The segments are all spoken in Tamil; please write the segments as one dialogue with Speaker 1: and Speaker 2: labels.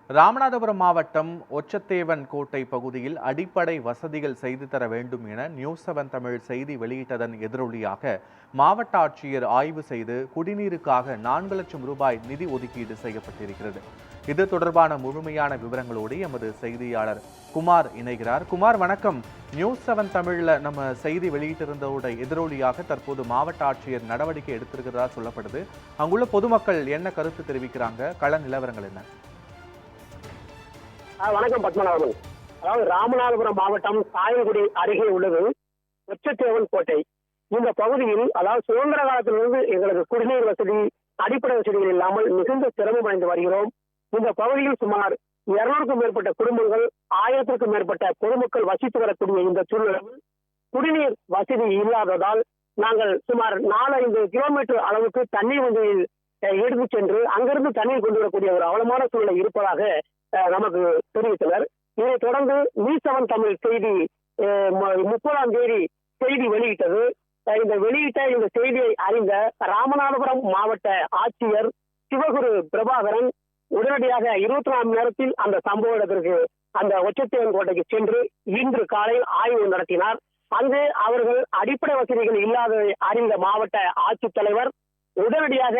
Speaker 1: ராமநாதபுரம் மாவட்டம் ஒச்சத்தேவன் கோட்டை பகுதியில் அடிப்படை வசதிகள் செய்து தர வேண்டும் என நியூஸ் 7 தமிழ் செய்தி வெளியிட்டதன் எதிரொலியாக மாவட்ட ஆட்சியர் ஆய்வு செய்து குடிநீருக்காக 4 லட்சம் ரூபாய் நிதி ஒதுக்கீடு செய்யப்பட்டிருக்கிறது. இது தொடர்பான முழுமையான விவரங்களோடு எமது செய்தியாளர் குமார் இணைகிறார். குமார் வணக்கம். நியூஸ் 7 தமிழ்ல நம்ம செய்தி வெளியிட்டிருந்ததோட எதிரொலியாக தற்போது மாவட்ட ஆட்சியர் நடவடிக்கை எடுத்திருக்கிறதா சொல்லப்படுது. அங்குள்ள பொதுமக்கள் என்ன கருத்து தெரிவிக்கிறாங்க? கள நிலவரங்கள் என்ன?
Speaker 2: வணக்கம் பத்மநாபன். அதாவது ராமநாதபுரம் மாவட்டம் சாயல்குடி அருகே உள்ளது ஒச்சத்தேவன் கோட்டை. இந்த பகுதியில் அதாவது சுதந்திர காலத்திலிருந்து எங்களுக்கு குடிநீர் வசதி, அடிப்படை வசதிகள் இல்லாமல் மிகுந்த சிரமம் அடைந்து வருகிறோம். இந்த பகுதியில் சுமார் 200க்கும் மேற்பட்ட குடும்பங்கள், 1000க்கும் மேற்பட்ட பொதுமக்கள் வசித்து வரக்கூடிய இந்த சூழ்நிலையில் குடிநீர் வசதி இல்லாததால் நாங்கள் சுமார் 4-5 கிலோமீட்டர் அளவுக்கு தண்ணீர் வண்டியில் எடுத்து சென்று அங்கிருந்து தண்ணீர் கொண்டு வரக்கூடிய ஒரு அவலமான சூழ்நிலை இருப்பதாக நமக்கு தெரிவித்தனர். இதைத் தொடர்ந்து நியூஸ் 7 தமிழ் செய்தி 30ஆம் தேதி செய்தி வெளியிட்டது. இந்த செய்தியை அறிந்த ராமநாதபுரம் மாவட்ட ஆட்சியர் சிவகுரு பிரபாகரன் உடனடியாக 24 மணி நேரத்தில் அந்த சம்பவ இடத்திற்கு, அந்த ஒச்சத்தேவன் கோட்டைக்கு சென்று இன்று காலையில் ஆய்வு நடத்தினார். அங்கு அவர்கள் அடிப்படை வசதிகள் இல்லாததை அறிந்த மாவட்ட ஆட்சித்தலைவர் உடனடியாக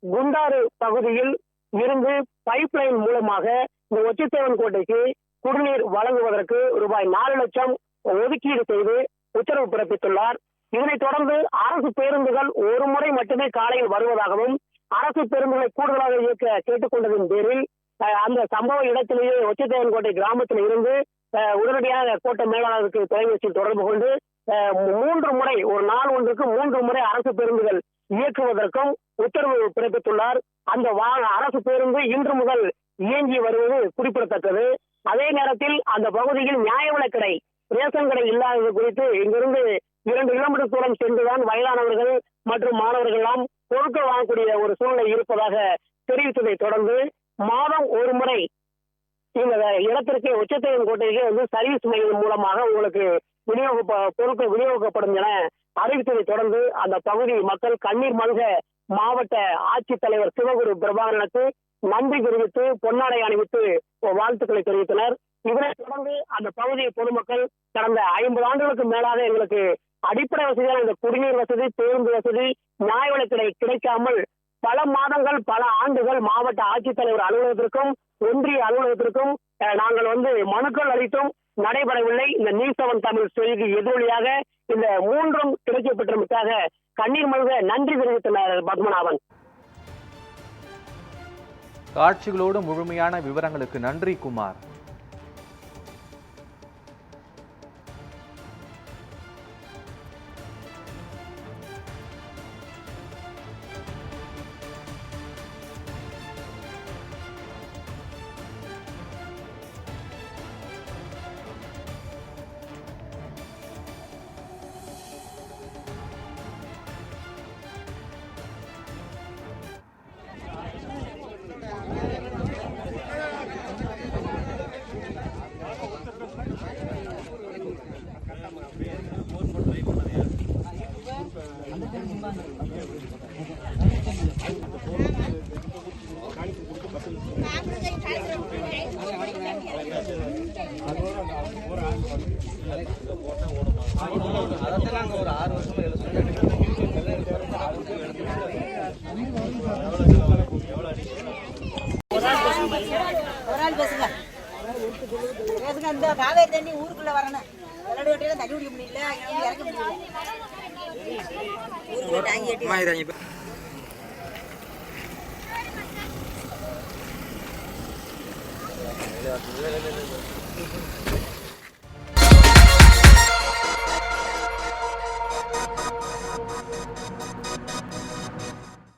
Speaker 2: குண்டாறு பகுதியில் இருந்து பைப்லைன் மூலமாக இந்த ஒச்சத்தேவன் கோட்டைக்கு குடிநீர் வழங்குவதற்கு ரூபாய் 4 லட்சம் ஒதுக்கீடு செய்து உத்தரவு பிறப்பித்துள்ளார். இதனைத் தொடர்ந்து அரசு பேருந்துகள் ஒரு முறை மட்டுமே காலையில் வருவதாகவும் அரசு பேருந்துகளை கூடுதலாக இயக்க கேட்டுக்கொண்டதின் பேரில் அந்த சம்பவ இடத்திலேயே ஒச்சத்தேவன் கோட்டை கிராமத்தில் இருந்து உடனடியாக கோட்டை மேலாளருக்கு தொலைபேசியில் தொடர்பு கொண்டு 3 முறை, ஒரு நாள் ஒன்றுக்கு 3 முறை அரசு பேருந்துகள் இயக்குவதற்கும் உத்தரவு பிறப்பித்துள்ளார். அந்த அரசு பேருந்து இன்று முதல் இயங்கி வருவது குறிப்பிடத்தக்கது. அதே நேரத்தில் அந்த பகுதியில் நியாய விலைக் கடை, ரேஷன் கடை இல்லாதது குறித்து இங்கிருந்து 2 கிலோமீட்டர் தூரம் சென்றுதான் வயதானவர்கள் மற்றும் மாணவர்கள் எல்லாம் பொருட்கள் வாங்கக்கூடிய ஒரு சூழ்நிலை இருப்பதாக தெரிவித்ததை தொடர்ந்து மாதம் ஒரு முறை இந்த இடத்திற்கு ஒச்சத்தேவன் கோட்டைக்கு சர்வீஸ் மையம் மூலமாக உங்களுக்கு பொருட்கள் விநியோகிக்கப்படும் என அறிவித்ததை தொடர்ந்து அந்த பகுதி மக்கள் கண்ணீர் மல்க மாவட்ட ஆட்சித்தலைவர் சிவகுரு பிரபாகரனுக்கு நன்றி தெரிவித்து பொன்னாடை அணிவித்து வாழ்த்துக்களை தெரிவித்தனர். இதனைத் தொடர்ந்து அந்த பகுதி பொதுமக்கள் கடந்த 50 ஆண்டுகளுக்கு மேலாக எங்களுக்கு அடிப்படை வசதியான இந்த குடிநீர் வசதி, பேருந்து வசதி, நியாய விலைக் கடை கிடைக்காமல் பல மாதங்கள், பல ஆண்டுகள் மாவட்ட ஆட்சித்தலைவர் அலுவலகத்திற்கும் ஒன்றிய அலுவலகத்திற்கும் நாங்கள் மனுக்கள் அளித்தும் நடைபெறவில்லை. இந்த நியூஸ் 7 தமிழ் செய்தி எதிரொலியாக இந்த 3ம் கிடைக்கப்பெற்றமைக்காக கண்ணீர் மல்க நன்றி தெரிவித்தனர் பத்மநாபன்.
Speaker 1: காட்சிகளோடு முழுமையான விவரங்களுக்கு நன்றி குமார்.
Speaker 3: காவேரி தண்ணி ஊருக்குள்ள வரணும். தண்ணி குடிக்க முடியல, இறக்க முடியல. ஊருக்குள்ள டாங்கி கட்டி